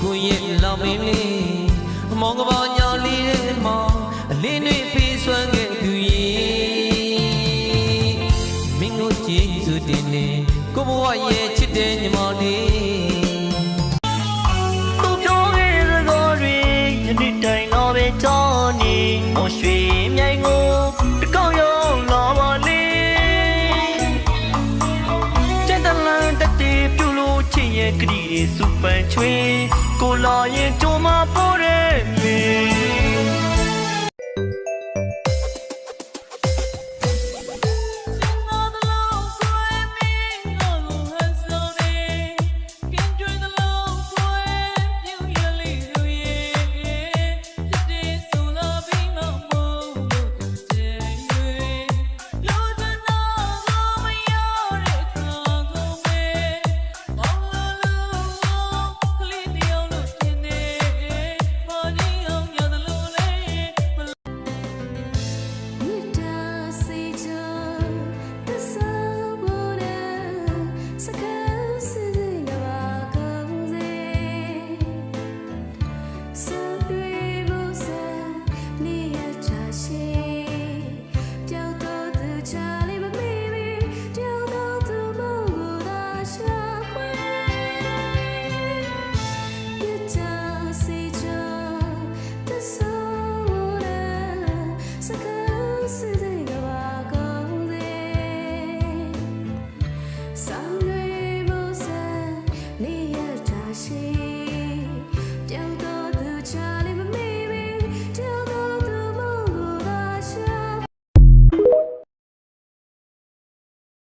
ကိုရဲ့လောင်မင်းလေးမောင်ကပါညာလေးတဲ့မောင်အလင်းတွေဖေးစွမ်းခဲ့သူရဲ့မင်းကိုကြည့်စုတင်နေကိုဘဝရဲ့ချစ်တဲ့ညီမလေးသူပြောခဲ့သကောတွေယနေ့တိုင်တော့ပဲကြောင်းနေမော်ရွှေမြိုင်ကိုတကောက်ရောက်လာပါလေကျန်တလန်တက်တေပြူလို့ချစ်ရဲ့ကတိတွေစူပန်ချွေကိုလာရင်ကြုံမပေါ်တဲ့လေSome